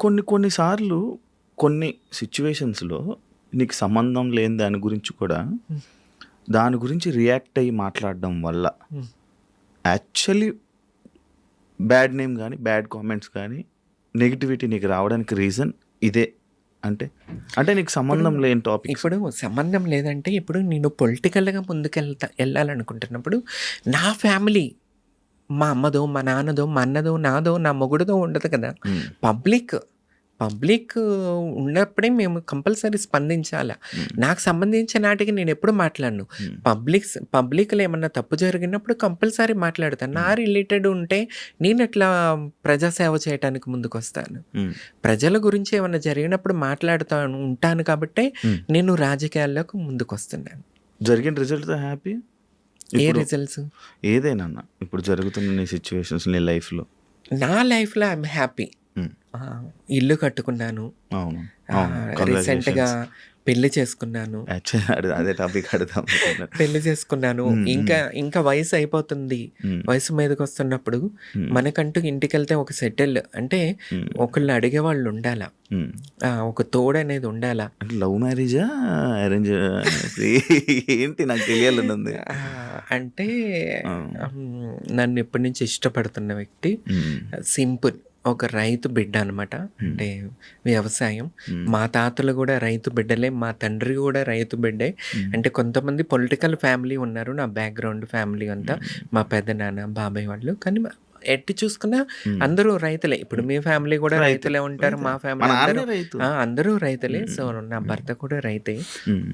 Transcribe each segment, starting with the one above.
కొన్ని సార్లు కొన్ని సిచ్యువేషన్స్‌లో నీకు సంబంధం లేని దాని గురించి కూడా హ్మ్. దాని గురించి రియాక్ట్ అయ్యి మాట్లాడడం వల్ల హ్మ్. యాక్చువల్లీ బ్యాడ్ నేమ్ గానీ, బ్యాడ్ కామెంట్స్ గానీ, నెగటివిటీ నీకు రావడానికి రీజన్ ఇదే. అంటే నీకు ఇప్పుడు సంబంధం లేని టాపిక్స్. ఇప్పుడు సంబంధం లేదంటే ఇప్పుడు నేను పొలిటికల్‌గా ఎళ్ళాలనుకుంటున్నప్పుడు నా ఫ్యామిలీ మా అమ్మదో, మా నాన్నదో, మా అన్నదో, నాదో, నా మొగుడుదో ఉండదు కదా! హ్మ్. పబ్లిక్ ఉన్నప్పుడే మేము కంపల్సరీ స్పందించాల. హ్మ్. నాకు సంబంధించిన నాటికి నేనెప్పుడు మాట్లాడను. హ్మ్. పబ్లిక్‌లో ఏమన్నా తప్పు జరిగినప్పుడు కంపల్సరీ మాట్లాడతాను. నా రిలేటెడ్ ఉంటే నేనెట్లా ప్రజాసేవ చేయటానికి ముందుకొస్తాను. హ్మ్. ప్రజల గురించి ఏమన్నా జరిగినప్పుడు ఉంటాను కాబట్టే హ్మ్. నేను రాజకీయాల్లోకి ముందుకొస్తున్నాను. జరిగిన రిజల్ట్‌తో హ్యాపీ? ఏ ఇప్పుడు రిజల్ట్స్? ఏదైనా అన్న. ఇప్పుడు జరుగుతున్న నీ సిచ్యువేషన్స్ నీ లైఫ్‌లో. నా లైఫ్‌లో ఐయామ్ హ్యాపీ. హ్మ్. ఇల్లు కట్టుకున్నాను. అవును. రీసెంట్‌గా కంగ్రాచ్యులేషన్స్. పెళ్లి చేసుకున్నాను. యాక్చువల్లీ అదే టాపిక్ అడుగుదాం అనుకున్నాను. పెళ్లి చేసుకున్నాను. హ్మ్. ఇంకా వయసు అయిపోతుంది. హ్మ్. వయసు మీదకొస్తున్నప్పుడు హ్మ్. మనకంటూ ఇంటికెళ్తే ఒక సెటిల్ అంటే హ్మ్. ఒకళ్ళు అడిగేవాళ్ళు ఉండాల. హ్మ్. ఒక తోడనేది ఉండాల. అంటే లవ్ మ్యారేజా? అరేంజ్ ఏంటి నాకు తెలియాలనుంది. అంటే ఆ! నన్ను ఎప్పటి నుంచి ఇష్టపడుతున్న వ్యక్తి హ్మ్. సింపుల్. ఒక రైతు బిడ్డ అనమాట. హ్మ్. అంటే వ్యవసాయం. హ్మ్. మా తాతలు గూడా రైతు బిడ్డలే. మా తండ్రి గూడా రైతు బిడ్డే. హ్మ్. అంటే కొంతమంది పొలిటికల్ ఫ్యామిలీ ఉన్నారు. నా బ్యాక్‌గ్రౌండ్ ఫ్యామిలీ అంతా. హ్మ్. మా పెదనాన్న, బాబాయ్ వాళ్ళు. కానీ ఎటు చూసుకున్నా హ్మ్. అందరూ రైతులే. ఇప్పుడు మీ ఫ్యామిలీ గూడా రైతే. రైతులే ఉంటారు. రైతే. మా మా ఫ్యామిలీ నాన్నే రైతు. అందరూ రైతులే. హ్మ్. సో, నా భర్త కూడా రైతే. హ్మ్.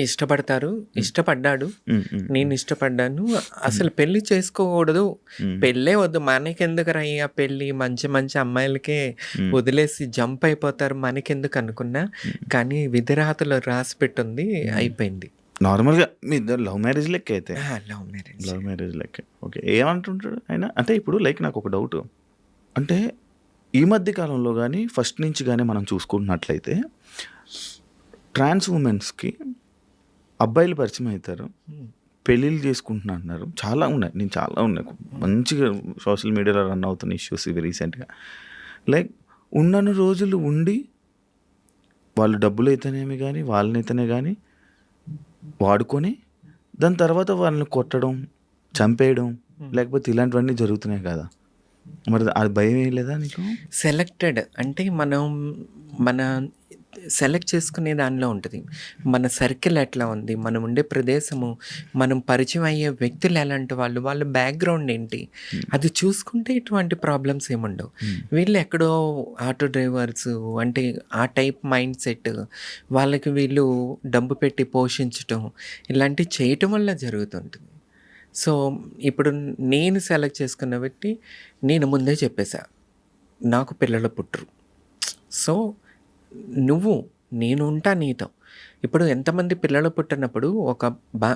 ఇష్టపడ్డాడు. హ్మ్. హ్మ్. నేను ఇష్టపడ్డాను. అసలు పెళ్లి చేసుకోకూడదు. హ్మ్. పెళ్ళే వద్దు. మనకెందుకురా ఆ పెళ్లి మంచి మంచి అమ్మాయిలకే హ్మ్. వదిలేసి జంప్ అయిపోతారు. మనకెందుకు అనుకున్నా. హ్మ్. కానీ విధిరాతలో రాసిపెట్టుంది. అయిపోయింది. నార్మల్‌గా మీ ఇద్దరు లవ్ మ్యారేజ్ లెక్కే అయితే. Love marriage. లవ్ మ్యారేజ్ లెక్కే. ఓకే. ఏమంటుంటాడు ఆయన? అంటే ఇప్పుడు లైక్ నాకొక డౌటు. అంటే ఈ మధ్య కాలంలో గానీ, ఫస్ట్ నుంచి గానీ మనం చూసుకుంటున్నట్లయితే ట్రాన్స్ వుమెన్స్‌కి అబ్బాయిలు పరిచయం అయితారు. హ్మ్. పెళ్ళిళ్ళు చేసుకుంటున్నా అంటున్నారు. చాలా ఉన్నాయి. చాలా ఉన్నాయి. మంచిగా సోషల్ మీడియాలో రన్ అవుతున్న ఇష్యూస్ ఇవి రీసెంట్‌గా. లైక్ ఉన్నన్ని రోజులు ఉండి వాళ్ళు డబ్బులైతేనేమి గానీ, వాళ్ళనైతేనే గానీ వాడుకొని దాని తర్వాత వాళ్ళని కొట్టడం, చంపేయడం లేకపోతే ఇలాంటివన్నీ జరుగుతున్నాయి కదా! మరి అది భయం ఏం లేదా నీకు? సెలెక్టెడ్ అంటే మన సెలెక్ట్ చేసుకునే దానిలో ఉంటది. మన సర్కిల్ ఎట్లా ఉంది? మనం ఉండే ప్రదేశము, మనం పరిచయం అయ్యే వ్యక్తులు ఎలాంటి వాళ్ళు? వాళ్ళ బ్యాక్‌గ్రౌండ్ ఏంటి? అది చూసుకుంటే ఇటువంటి ప్రాబ్లమ్స్ ఏముండవు. వీళ్ళు ఎక్కడో ఆటో డ్రైవర్సు అంటే ఆ టైప్ మైండ్ సెట్ వాళ్ళకి వీళ్ళు డబ్బు పెట్టి పోషించటం ఇలాంటివి చేయటం వల్ల జరుగుతుంటుంది. సో, ఇప్పుడు నేను సెలెక్ట్ చేసుకున్న వ్యక్తి నేను ముందే చెప్పేసా. నాకు పిల్లలు పుట్టరు. సో, నేను ఉంటా నీతో. ఇప్పుడు ఎంతమంది పిల్లలు పుట్టనప్పుడు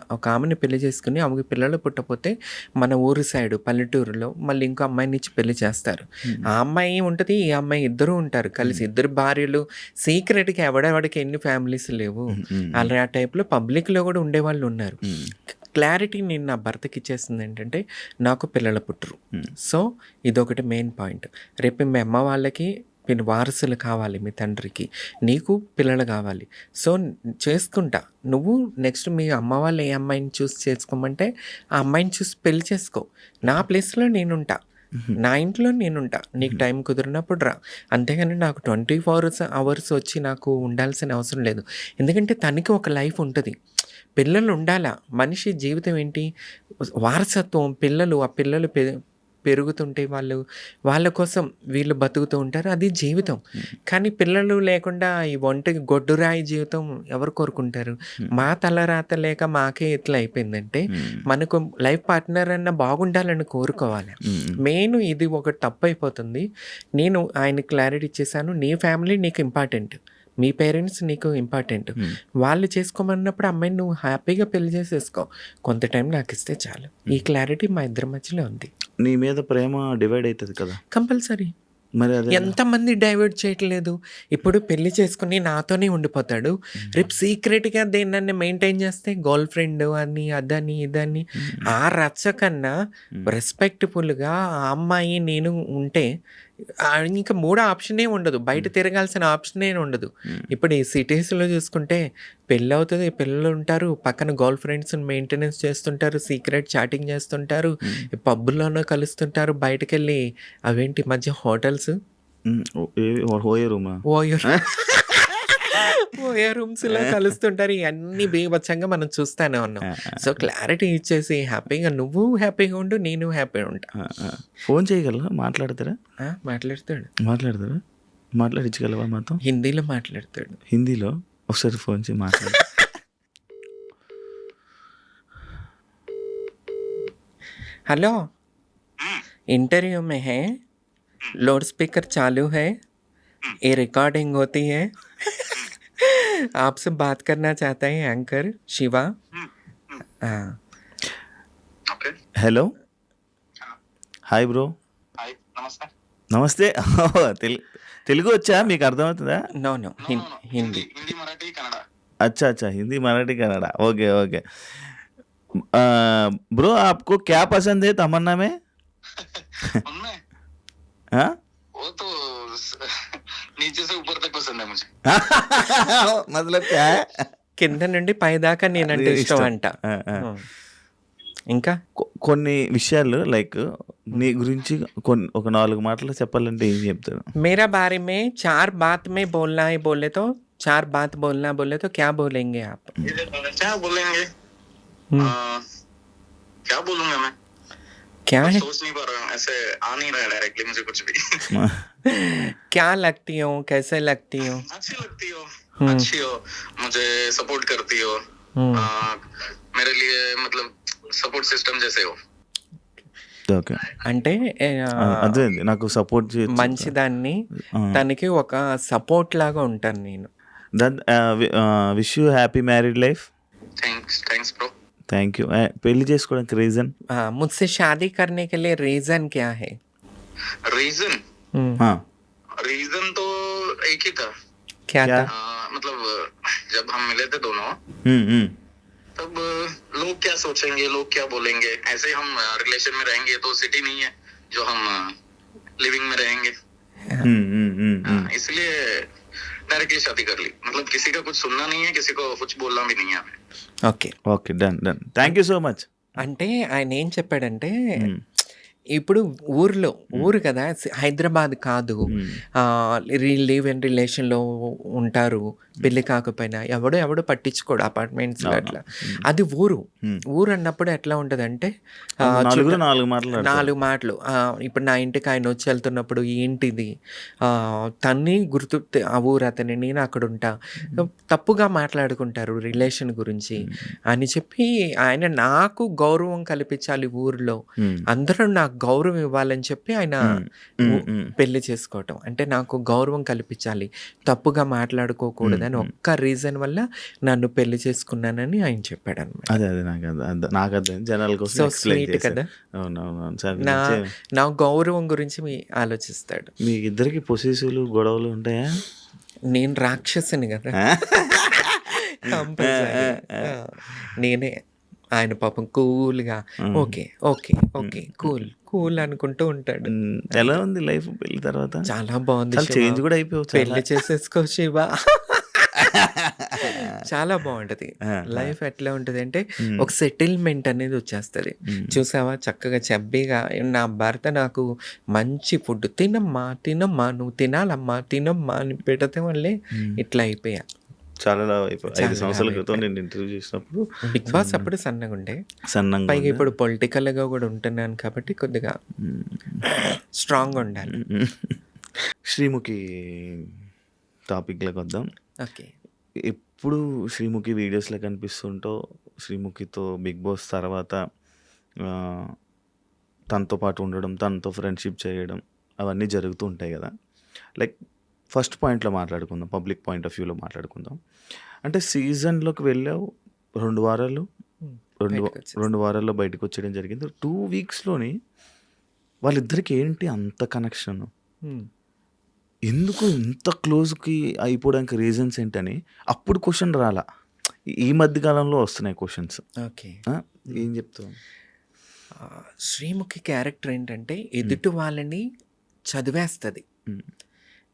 ఒక ఆమెని పెళ్లి చేసుకొని ఆమెకి పిల్లలు పుట్టపోతే మన ఊరు సైడు పల్లెటూరులో మళ్ళీ ఇంకో అమ్మాయినిచ్చి పెళ్లి చేస్తారు. ఆ అమ్మాయి ఉంటది, ఈ అమ్మాయి ఇద్దరూ ఉంటారు కలిసి. ఇద్దరు భార్యలు సీక్రెట్‌గా ఎవడెవడికి ఎన్ని ఫ్యామిలీస్ లేవు. అలా ఆ టైప్‌లో పబ్లిక్‌లో కూడా ఉండేవాళ్ళు ఉన్నారు. క్లారిటీ నేను నా భర్తకి ఇచ్చేసింది ఏంటంటే నాకు పిల్లలు పుట్టరు. సో, ఇదొకటి మెయిన్ పాయింట్. రేపు మీ అమ్మ వాళ్ళకి మీరు వారసులు కావాలి మీ తండ్రికి. నీకు పిల్లలు కావాలి. సో, చేసుకుంటా. నువ్వు నెక్స్ట్ మీ అమ్మ వాళ్ళు ఏ అమ్మాయిని చూసి చేసుకోమంటే ఆ అమ్మాయిని చూసి పెళ్లి చేసుకో. నా ప్లేస్‌లో నేనుంటా. నా ఇంట్లో నేనుంటా. నీకు టైం కుదిరినప్పుడు రా. అంతేగాని నాకు 24 అవర్స్ వచ్చి నాకు ఉండాల్సిన అవసరం లేదు. ఎందుకంటే తనకి ఒక లైఫ్ ఉంటది. పిల్లలు ఉండాలా. మనిషి జీవితం ఏంటి? వారసత్వం ఆ పిల్లలు పెరుగుతుంటే వాళ్ళ కోసం వీళ్ళు బతుకుతూ ఉంటారు. అది జీవితం. కానీ పిల్లలు లేకుండా ఈ ఒంటికి గొడ్డురాయి జీవితం ఎవరు కోరుకుంటారు? మా తలరాత లేక మాకే ఇట్లా అయిపోయిందంటే మనకు లైఫ్ పార్ట్నర్ అన్న బాగుండాలని కోరుకోవాలి. మెయిన్ ఇది ఒకటి తప్పైపోతుంది. నేను ఆయనకి క్లారిటీ ఇచ్చేసాను. నీ ఫ్యామిలీ నీకు ఇంపార్టెంట్. మీ పేరెంట్స్ నీకు ఇంపార్టెంట్. వాళ్ళు చేసుకోమన్నప్పుడు అమ్మాయిని నువ్వు హ్యాపీగా పెళ్లి చేసేసుకో. కొంత టైం నాకిస్తే చాలు. ఈ క్లారిటీ మా ఇద్దరి మధ్యలో ఉంది. నీ మీద ప్రేమ డివైడ్ అయితది కదా! కంపల్సరీ. మరి అదెలా? ఎంతమంది డైవర్ట్ చేయట్లేదు. ఇప్పుడు పెళ్లి చేసుకొని నాతోనే ఉండిపోతాడు. రేపు సీక్రెట్‌గా దేన్నన్నా మెయింటైన్ చేస్తే గర్ల్ ఫ్రెండ్ అని, అదని, ఇదని ఆ రచ్చ కన్నా రెస్పెక్ట్‌ఫుల్‌గా ఆ అమ్మాయి నేను ఉంటే ఇంకా మూడో ఆప్షనే ఉండదు. బయట తిరగాల్సిన ఆప్షనే ఉండదు. ఇప్పుడు ఈ సిటీస్‌లో చూసుకుంటే పెళ్ళవుతది, పిల్లలుంటారు, పక్కన గర్ల్ ఫ్రెండ్స్‌ని మెయింటెనెన్స్ చేస్తుంటారు, సీక్రెట్ చాటింగ్ చేస్తుంటారు, పబ్బుల్లోనో కలుస్తుంటారు, బయటకెళ్ళి అవేంటి ఈ మధ్య హోటల్స్ హోయే రూమా? ఓయో ఓయో రూమ్స్‌లో కలుస్తుంటారు. ఇయన్నీ బీభత్సంగా మనం చూస్తానే ఉన్నాం. సో, క్లారిటీ ఇచ్చేసి హ్యాపీగా నువ్వు హ్యాపీగా ఉండు, నేను హ్యాపీగా ఉంటా. ఫోన్ చేయగలరా? మాట్లాడతారా? మాట్లాడతాడు. మాట్లాడతారా? మాట్లాడించగలవా మాతో? హిందీలో మాట్లాడతాడు. హిందీలో ఒకసారి ఫోన్ చేయి మాట్లాడు. हेलो, इंटरव्यू में है, लाउड स्पीकर चालू है, ये रिकॉर्डिंग होती है. आपसे बात करना चाहता है एंकर शिवा. हाँ. Okay hello, hi bro. Hi నమస్తే నమస్తే. తెలుగు వచ్చా? మీకు అర్థమవుతుందా? No no Hindi. हिंदी मराठी कन्नड़ अच्छा अच्छा, Hindi Marathi Kannada, okay okay. Bro आपको क्या पसंद है तमन्ना में? उनमें हाँ? वो तो नीचे से ऊपर तक पसंद है मुझे. मतलब क्या है? కింద నుండి పై దాకా నేనంటే ఇష్టం అంట. ఇంకా కొన్ని విషయాలు లైక్ నీ గురించి కొన్ని ఒక 4 మాటలు చెప్పాలంటే ఏం చెప్తాను? मेरा बारे में 4 बात में बोलना है बोले तो 4 बात बोलना बोले तो क्या बोलेंगे आप? क्या बोलेंगे? हम्म. क्या बोलूंगा मैं? क्या है? सोच नहीं पा रहा हूँ, ऐसे आ नहीं रहा है डायरेक्टली मुझे कुछ भी. क्या लगती हो, कैसे लगती हो? अच्छी लगती हो, हम्म. अच्छी हो, मुझे सपोर्ट करती हो, हम्म. मेरे लिए मतलब सपोर्ट सिस्टम जैसे हो. ఓకే, అంటే అదే నాకు సపోర్ట్ మంచిదాన్ని, తనకి ఒక సపోర్ట్ లాగా ఉంటాను నేను. Wish you happy married life. Thanks bro. Thank you. పెళ్లి చేసుకోవడానికి రీజన్? मुझसे शादी करने के लिए रीजन क्या है? रीजन हम्म. रीजन तो एक ही था. क्या क्या? था? मतलब जब हम मिले थे दोनों तब लोग क्या सोचेंगे, लोग क्या बोलेंगे, ऐसे हम रिलेशन में रहेंगे तो सिटी नहीं है जो हम लिविंग में रहेंगे. इसलिए डायरेक्टली शादी कर ली. मतलब किसी का कुछ सुनना नहीं है, किसी को कुछ बोलना भी नहीं है हमें. Okay. Okay, done done. Thank you so much. అంటే ఆయన ఏం చెప్పాడంటే ఇప్పుడు ఊరు కదా, హైదరాబాద్ కాదు. లివ్ ఇన్ రిలేషన్లో ఉంటారు, పెళ్ళి కాకపోయినా ఎవడో పట్టించుకోడు అపార్ట్మెంట్స్లో అట్లా. అది ఊరు అన్నప్పుడు ఎట్లా ఉంటుందంటే నలుగురు 4 మాటలు 4 మాటలు. ఇప్పుడు నా ఇంటికి ఆయన వచ్చి వెళ్తున్నప్పుడు ఏంటిది, తన్ని గుర్తు, ఆ ఊరు అతని, నేను అక్కడ ఉంటా, తప్పుగా మాట్లాడుకుంటారు రిలేషన్ గురించి అని చెప్పి ఆయన నాకు గౌరవం కల్పించాలి ఊరిలో, అందరూ నాకు గౌరవం ఇవ్వాలని చెప్పి ఆయన పెళ్లి చేసుకోవటం. అంటే నాకు గౌరవం కల్పించాలి, తప్పుగా మాట్లాడుకోకూడదని ఒక్క రీజన్ వల్ల నన్ను పెళ్లి చేసుకున్నానని ఆయన చెప్పాడు అనమాట. అదే అదే నాకు అర్థం జనాల కోసం సో ఎక్స్ప్లెయిన్ స్వీట్ కదా. అవునవును సార్. నా గౌరవం గురించి ఆలోచిస్తాడు. మీ ఇద్దరికి పొసెసివ్లు గొడవలు ఉంటాయా? నేను రాక్షసుని కదా, కంపల్సరీ నేనే. ఆయన పాపం కూల్గా ఓకే ఓకే ఓకే కూల్ అనుకుంటూ ఉంటాడు. ఎలా ఉంది లైఫ్ పెళ్లి తర్వాత? చాలా బాగుంది. చేంజ్ కూడా అయిపోవచ్చు. పెళ్లి చేసేసుకో శివ. చాలా బాగుంటది లైఫ్. ఎట్లా ఉంటది అంటే ఒక సెటిల్మెంట్ అనేది వచ్చేస్తుంది. చూసావా, చక్కగా చబ్బీగా నా భర్త నాకు మంచి ఫుడ్, తినమ్మా నువ్వు తినాలమ్మా తినమ్మా అని పెడితే వల్లే ఇట్లా అయిపోయా. చాలా 5 సంవత్సరాల క్రితం నేను ఇంటర్వ్యూ చేసినప్పుడు బిగ్ బాస్ అప్పుడు సన్నగా పైగా ఇప్పుడు పొలిటికల్గా కూడా ఉంటున్నాను కాబట్టి కొద్దిగా స్ట్రాంగ్ ఉండాలి. శ్రీముఖి టాపిక్లోకి వద్దాం. ఓకే. ఎప్పుడు శ్రీముఖి వీడియోస్లో కనిపిస్తుంటో, శ్రీముఖితో బిగ్ బాస్ తర్వాత తనతో పాటు ఉండడం, తనతో ఫ్రెండ్షిప్ చేయడం అవన్నీ జరుగుతూ ఉంటాయి కదా. లైక్ ఫస్ట్ పాయింట్లో మాట్లాడుకుందాం, పబ్లిక్ పాయింట్ ఆఫ్ వ్యూలో మాట్లాడుకుందాం. అంటే సీజన్లోకి వెళ్ళావు, 2 వారాల్లో బయటకు వచ్చేయడం జరిగింది. 2 వీక్స్లోని వాళ్ళిద్దరికి ఏంటి అంత కనెక్షన్, ఎందుకు ఇంత క్లోజ్కి అయిపోవడానికి రీజన్స్ ఏంటని అప్పుడు క్వశ్చన్ రాలా. ఈ మధ్యకాలంలో వస్తున్నాయి క్వశ్చన్స్. ఓకే. ఏం చెప్తావు? శ్రీముఖి క్యారెక్టర్ ఏంటంటే ఎదుటి వాళ్ళని చదివేస్తుంది. హ్మ్.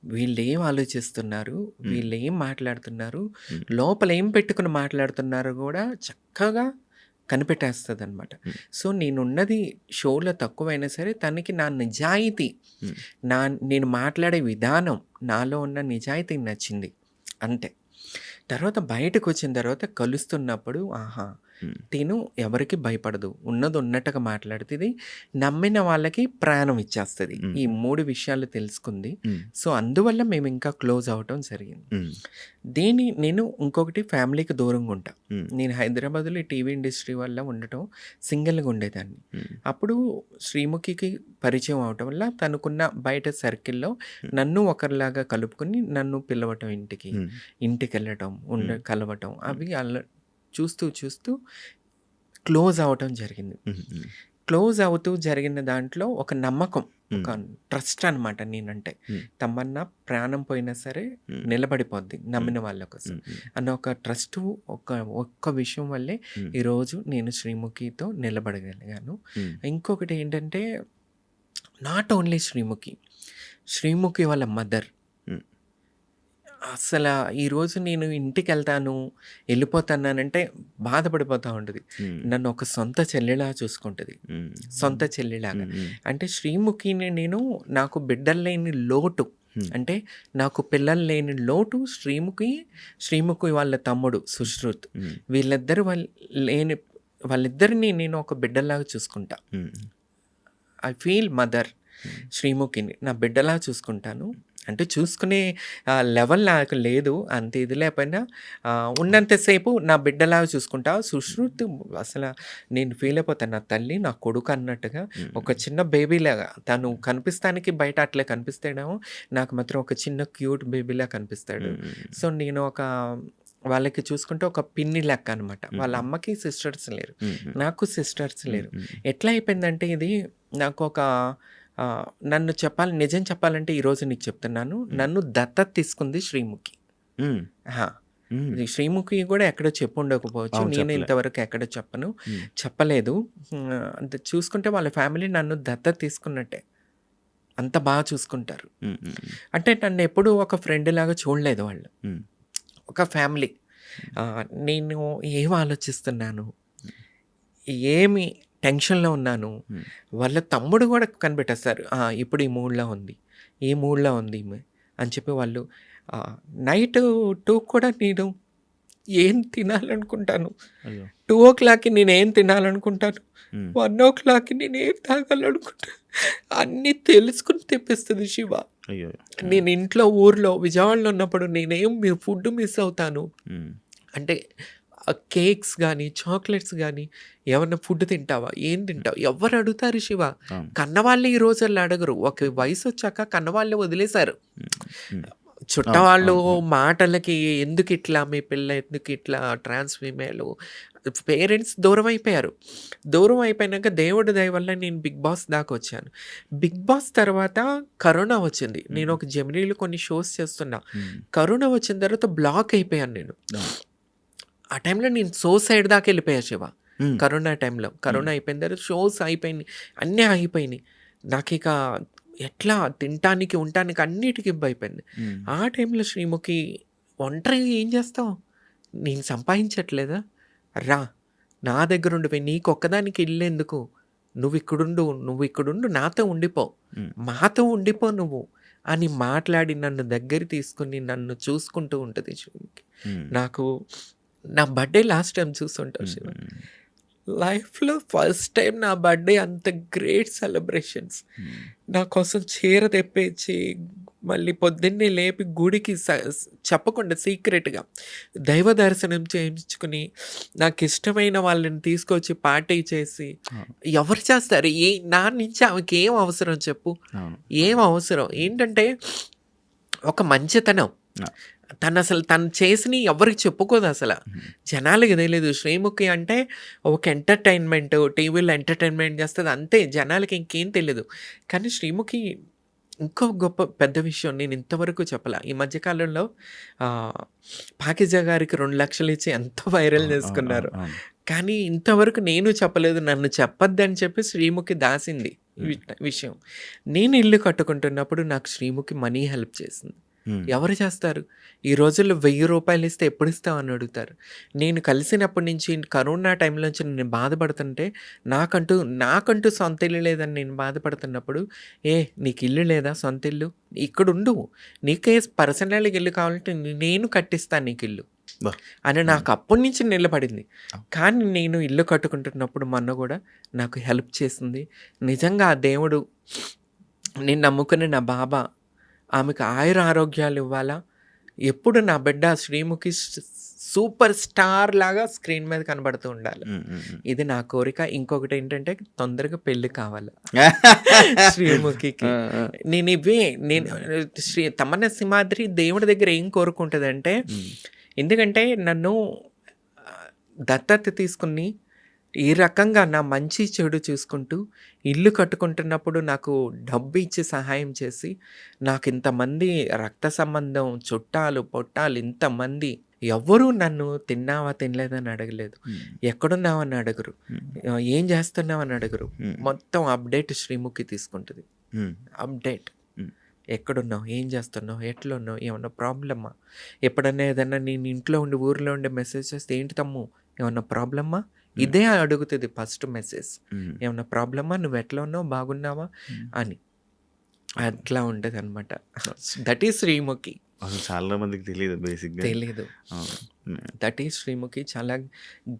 వీళ్ళేం ఆలోచిస్తున్నారు, వీళ్ళేం మాట్లాడుతున్నారు, హ్మ్. లోపల ఏం పెట్టుకుని మాట్లాడుతున్నారో కూడా చక్కగా కనిపెట్టేస్తుందనమాట. సో నేనున్నది షోలో తక్కువైనా సరే తనకి నా నిజాయితీ, హ్మ్. నేను మాట్లాడే విధానం, నాలో ఉన్న నిజాయితీ నచ్చింది అంతే. తర్వాత బయటకు వచ్చిన తర్వాత కలుస్తున్నప్పుడు ఆహా, హ్మ్. తిను ఎవరికి భయపడదు, ఉన్నది ఉన్నట్టుగా మాట్లాడుతుంది, నమ్మిన వాళ్ళకి ప్రాణం ఇచ్చేస్తుంది. ఈ 3 విషయాలు తెలుసుకుంది. హ్మ్. సో అందువల్ల మేము ఇంకా క్లోజ్ అవ్వటం జరిగింది. హ్మ్. నేను ఇంకొకటి ఫ్యామిలీకి దూరంగా ఉంటా. హ్మ్. నేను హైదరాబాద్లో ఈ టీవీ ఇండస్ట్రీ వల్ల ఉండటం సింగిల్గా ఉండేదాన్ని. హ్మ్. అప్పుడు శ్రీముఖికి పరిచయం అవటం వల్ల తనకున్న బయట సర్కిల్లో నన్ను ఒకరిలాగా కలుపుకొని నన్ను పిలవటం ఇంటికి, హ్మ్. ఇంటికి వెళ్ళటం, కలవటం, అవి చూస్తూ క్లోజ్ అవ్వటం జరిగింది. హ్మ్. హ్మ్. క్లోజ్ అవుతూ జరిగిన దాంట్లో ఒక నమ్మకం, ఒక హ్మ్. ట్రస్ట్ అనమాట. నేనంటే హ్మ్. తమన్నా ప్రాణం పోయినా సరే హ్మ్. నిలబడిపోద్ది నమ్మిన వాళ్ళ కోసం హ్మ్. హ్మ్. అన్న ఒక ట్రస్ట్, ఒక్క విషయం వల్లే హ్మ్. ఈరోజు నేను శ్రీముఖితో నిలబడగలిగాను. హ్మ్. ఇంకొకటి ఏంటంటే నాట్ ఓన్లీ శ్రీముఖి వాళ్ళ మదర్. హ్మ్. అసలు ఈరోజు నేను ఇంటికి వెళ్తాను, వెళ్ళిపోతానంటే బాధపడిపోతూ ఉంటుంది. హ్మ్. నన్ను ఒక సొంత చెల్లిలా చూసుకుంటుంది, హ్మ్. సొంత చెల్లిలాగా. హ్మ్. అంటే శ్రీముఖిని నేను, నాకు బిడ్డలు లేని లోటు, హ్మ్. అంటే నాకు పిల్లలు లేని లోటు శ్రీముఖి వాళ్ళ తమ్ముడు సుశ్రుత్, హ్మ్. వీళ్ళిద్దరు వాళ్ళిద్దరిని నేను ఒక బిడ్డలాగా చూసుకుంటా. హ్మ్. ఐ ఫీల్ మదర్ శ్రీముఖిని నా బిడ్డలా చూసుకుంటాను. అంటే చూసుకునే లెవెల్ నాకు లేదు, అంత ఇది లేకపోయినా ఉన్నంతసేపు నా బిడ్డలాగా చూసుకుంటా. సుశ్రుత్ అసలు నేను ఫీల్ అయిపోతాను, నా తల్లి నా కొడుకు అన్నట్టుగా. ఒక చిన్న బేబీలాగా తను కనిపిస్తానికి, బయట అట్లా కనిపిస్తాడేమో, నాకు మాత్రం ఒక చిన్న క్యూట్ బేబీలా కనిపిస్తాడు. సో నేను వాళ్ళకి చూసుకుంటే ఒక పిన్ని లెక్క అనమాట. వాళ్ళ అమ్మకి సిస్టర్స్ లేరు, నాకు సిస్టర్స్ లేరు. ఎట్లా అయిపోయిందంటే ఇది నాకు ఒక నిజం చెప్పాలంటే ఈరోజు నీకు చెప్తున్నాను, నన్ను దత్తత తీసుకుంది శ్రీముఖి. హ్మ్. హ్మ్. ఇది శ్రీముఖి కూడా ఎక్కడో చెప్పుండకపోవచ్చు, అవును, నేను చెప్పలే. ఇంతవరకు ఎక్కడ చెప్పలేదు. అంత చూసుకుంటే వాళ్ళ ఫ్యామిలీ నన్ను దత్తత తీసుకున్నట్టే, అంత బాగా చూసుకుంటారు. హ్మ్. హ్మ్. అంటే నన్ను ఎప్పుడూ ఒక ఫ్రెండ్ లాగా చూడలేదు వాళ్ళు, హ్మ్. ఒక ఫ్యామిలీ. నేను ఏం ఆలోచిస్తున్నాను, ఏమి టెన్షన్‌లో ఉన్నాను, హ్మ్. వాళ్ళ తమ్ముడు కూడా కనిపెట్టేస్తారు. ఇప్పుడు ఈ మూడ్‌లో ఉంది, ఈ మూడ్‌లో ఉంది ఈమె అని చెప్పి వాళ్ళు. నైట్ 2 కూడా నేను ఏం తినాలనుకుంటాను, అయ్యో! 2:00కి నేనేం తినాలనుకుంటాను, హ్మ్. 1:00కి నేనేం తాగాలనుకుంటాను, అన్నీ తెలుసుకొని తెప్పిస్తుంది శివ. అయ్యో! నేను ఇంట్లో ఊర్లో విజయవాడలో ఉన్నప్పుడు ఫుడ్ మిస్ అవుతాను. హ్మ్. అంటే కేక్స్ గానీ, చాక్లెట్స్ గానీ, ఏమన్నా ఫుడ్ తింటావా? ఏం తింటావు? ఎవ్వరు అడుగుతారు శివ? అవును. కన్నవాళ్ళే ఈ రోజుల్లో అడగరు. ఒక వయసొచ్చాక కన్నవాళ్ళే వదిలేశారు. హ్మ్. హ్మ్. చుట్టవాళ్ళు అవును. మాటలకి ఎందుకిట్లా, మీ పిల్ల ఎందుకిట్లా, ట్రాన్స్ ఫీమేలు, పేరెంట్స్ దూరం అయిపోయారు. దూరం అయిపోయినాక దేవుడి దయ వల్ల నేను 'బిగ్ బాస్' దాకా వచ్చాను. 'బిగ్ బాస్' తర్వాత కరోనా వచ్చింది. నేను ఒక జెమినీలో కొన్ని షోస్ చేస్తున్నా. హ్మ్. కరోనా వచ్చిన తర్వాత బ్లాక్ అయిపోయాను నేను. అవును. ఆ టైంలో నేను సూసైడ్ దాకా వెళ్ళిపోయా శివ. హ్మ్. కరోనా టైంలో. కరోనా అయిపోయిన తర్వాత షోస్ అయిపోయినాయి, అన్నీ ఆగిపోయినాయి. నాకిక ఎట్లా తినటానికి, ఉండటానికి అన్నిటికి ఇబ్బంది. హ్మ్. ఆ టైంలో శ్రీముఖి, ఒంటరిగా ఏం చేస్తావు? నేను సంపాదించట్లేదా? రా, నా దగ్గర ఉండిపోయి, నీకొక్కదానికి ఇల్లెందుకు? నువ్వు ఇక్కడుండు, నాతో ఉండిపో, హ్మ్. మాతో ఉండిపో నువ్వు అని మాట్లాడి నన్ను దగ్గర తీసుకొని నన్ను చూసుకుంటూ ఉంటుంది శ్రీముఖి. హ్మ్. నాకు నా బర్త్‌డే లాస్ట్ టైమ్ చూసుంటావు శివ. హ్మ్. లైఫ్‌లో ఫస్ట్ టైం నా బర్త్‌డే అంత గ్రేట్ సెలబ్రేషన్స్. హ్మ్. నా కోసం చీర తెప్పించి, మళ్ళీ పొద్దున్నే లేపి గుడికి చెప్పకుండా సీక్రెట్‌గా దైవ దర్శనం చేయించుకొని, నాకిష్టమైన వాళ్ళని తీసుకొచ్చి పార్టీ చేసి, అవును. ఎవరు చేస్తారు? నా నుంచి ఆమెకేం అవసరం చెప్పు? అవును. ఏం అవసరం? ఏంటంటే ఒక మంచితనం. ఆ! తను చేసినయి ఎవ్వరికి చెప్పుకోదసల. హ్మ్. జనాలకి తెలీదు. శ్రీముఖి అంటే ఒక ఎంటర్‌టైన్‌మెంట్, టీవీలో ఎంటర్‌టైన్‌మెంట్ చేస్తది అంతే. జనాలకి ఇంకేం తెలీదు. కానీ శ్రీముఖి ఇంకో గొప్ప పెద్ద విషయం నేను ఇంతవరకు చెప్పలా. ఈ మధ్య కాలంలో ఆహ్, 'పాకీజా' గారికి 2,00,000 ఇచ్చి ఎంతో వైరల్ అవును. అవును. చేసుకున్నారు. అవును. కానీ ఇంతవరకు నేను చెప్పలేదు. నన్ను చెప్పొద్దని చెప్పి శ్రీముఖి దాసింది విషయం. నేను ఇల్లు కట్టుకుంటున్నప్పుడు నాకు శ్రీముఖి మనీ హెల్ప్ చేసింది. ఎవరు చేస్తారు? ఈ రోజుల్లో 1000 రూపాయలు ఇస్తే ఎప్పుడు ఇస్తావు అని అడుగుతారు. నేను కలిసినప్పటి నుంచి కరోనా టైంలో నుంచి నేను బాధపడుతుంటే నాకంటూ సొంత ఇల్లు లేదని నేను బాధపడుతున్నప్పుడు, నీకు ఇల్లు లేదా సొంత ఇల్లు? ఇక్కడ ఉండు, నీకే పర్సనల్గా ఇల్లు కావాలంటే నేను కట్టిస్తాను నీకు ఇల్లు అని నాకు అప్పటి నుంచి నిలబడింది. కానీ నేను ఇల్లు కట్టుకుంటున్నప్పుడు మొన్న కూడా నాకు హెల్ప్ చేసింది. నిజంగా ఆ దేవుడు, నేను నమ్ముకునే నా బాబా ఆమెకు ఆయుర ఆరోగ్యాలు ఇవ్వాలా. ఎప్పుడు నా బిడ్డ శ్రీముఖి సూపర్ స్టార్ లాగా స్క్రీన్ మీద కనబడుతూ ఉండాలి. ఇది నా కోరిక. ఇంకొకటి ఏంటంటే తొందరగా పెళ్లి కావాలి శ్రీముఖికి. నేను తమన్నా సింహాద్రి దేవుడి దగ్గర ఏం కోరుకుంటుందంటే, ఎందుకంటే నన్ను దత్తత తీసుకుని ఈ రకంగా నా మంచి చెడు చూసుకుంటూ ఇల్లు కట్టుకుంటున్నప్పుడు నాకు డబ్బు ఇచ్చి సహాయం చేసి, నాకు ఇంతమంది రక్త సంబంధం చుట్టాలు పొట్టాలు ఇంతమంది ఎవ్వరూ నన్ను తిన్నావా తినలేదని అడగలేదు, ఎక్కడున్నావని అడగరు, ఏం చేస్తున్నావని అడగరు. మొత్తం అప్డేట్ శ్రీముఖి తీసుకుంటుంది. అప్డేట్, ఎక్కడున్నావు, ఏం చేస్తున్నావు, ఎట్లా ఉన్నావు, ఏమన్నా ప్రాబ్లమ్మా, ఎప్పుడన్నా ఏదన్నా నేను ఇంట్లో ఉండి ఊరిలో ఉండే మెసేజ్ చేస్తే ఏంటి తమ్ము ఏమన్నా ప్రాబ్లమ్మా, ఇదే అడుగుతుంది ఫస్ట్ మెసేజ్. ఏమన్నా ప్రాబ్లమా, నువ్వు ఎట్లా ఉన్నావు, బాగున్నావా అని. అట్లా ఉంటుంది అనమాట. That is Sreemukhi. చాలా మందికి తెలియదు, బేసిక్గా తెలీదు. That is Sreemukhi. చాలా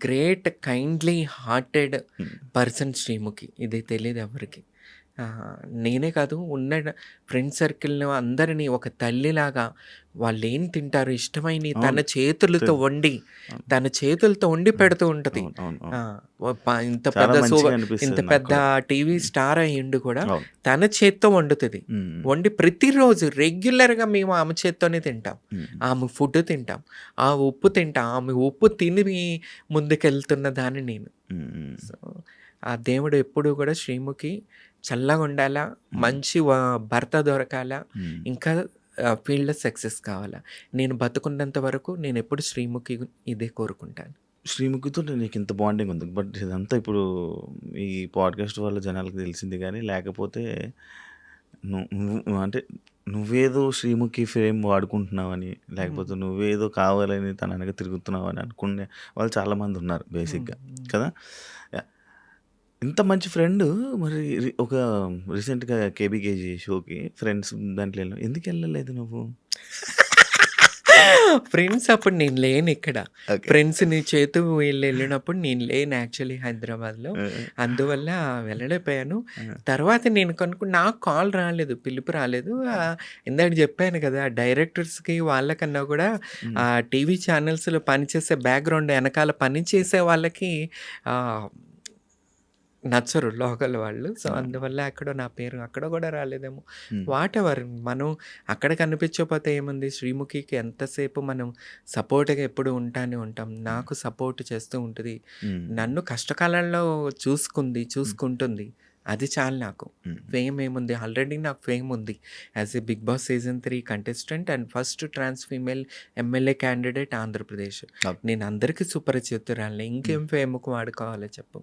great kindly hearted person Sreemukhi. ఇది తెలియదు ఎవరికి. నేనే కాదు, ఉన్న ఫ్రెండ్ సర్కిల్ని అందరినీ ఒక తల్లిలాగా వాళ్ళు ఏం తింటారు ఇష్టమైన తన చేతులతో వండి పెడుతూ ఉంటుంది. ఇంత పెద్ద టీవీ స్టార్ అయ్యిండు కూడా తన చేత్తో వండుతుంది. వండి ప్రతిరోజు రెగ్యులర్గా మేము ఆమె చేత్తోనే తింటాం. ఆమె ఫుడ్ తింటాం, ఆ ఉప్పు తింటాం. ఆమె ఉప్పు తిని ముందుకెళ్తున్న దాన్ని నేను. సో ఆ దేవుడు ఎప్పుడు కూడా శ్రీముఖి చల్లగా ఉండాలా, మంచి భర్త దొరకాలా, ఇంకా ఫీల్డ్లో సక్సెస్ కావాలా. నేను బతుకున్నంత వరకు నేను ఎప్పుడు శ్రీముఖి ఇదే కోరుకుంటాను. శ్రీముఖితో నీకు ఇంత బాండింగ్ ఉంది, బట్ ఇదంతా ఇప్పుడు ఈ పాడ్కాస్ట్ వల్ల జనాలకు తెలిసింది. కానీ లేకపోతే అంటే నువ్వేదో శ్రీముఖి ఫ్రేమ్ వాడుకుంటున్నావని, లేకపోతే నువ్వేదో కావాలని తన వెనక తిరుగుతున్నావు అని అనుకునే వాళ్ళు చాలామంది ఉన్నారు బేసిక్గా కదా. ఇంత మంచి ఫ్రెండ్ మరి ఒక రీసెంట్గా కేబీకేజీ షోకి ఫ్రెండ్స్ దాంట్లో ఎందుకు వెళ్ళలేదు నువ్వు? ఫ్రెండ్స్ అప్పుడు నేను లేను ఇక్కడ. ఫ్రెండ్స్ నీ చేతు వెళ్ళినప్పుడు నేను లేను యాక్చువల్లీ హైదరాబాద్లో. అందువల్ల వెళ్ళలేకపోయాను. తర్వాత నేను నాకు కాల్ రాలేదు, పిలుపు రాలేదు. ఇందాక చెప్పాను కదా, డైరెక్టర్స్కి వాళ్ళకన్నా కూడా టీవీ ఛానల్స్లో పనిచేసే బ్యాక్గ్రౌండ్ వెనకాల పనిచేసే వాళ్ళకి నచ్చరు లోకల్ వాళ్ళు. సో అందువల్ల అక్కడ నా పేరు అక్కడ కూడా రాలేదేమో. వాట్ ఎవర్, మనం అక్కడ కనిపించకపోతే ఏముంది, శ్రీముఖికి ఎంతసేపు మనం సపోర్ట్గా ఎప్పుడు ఉంటాం. నాకు సపోర్ట్ చేస్తూ ఉంటుంది, నన్ను కష్టకాలంలో చూసుకుంటుంది. అది చాలు నాకు. ఫేమ్ ఏముంది, ఆల్రెడీ నాకు ఫేమ్ ఉంది as a big boss season 3 contestant and first trans female MLA candidate Andhra Pradesh. నేను అందరికీ సుపరిచితురాలని, ఇంకేం ఫేమ్కు వాడుకోవాలో చెప్పు.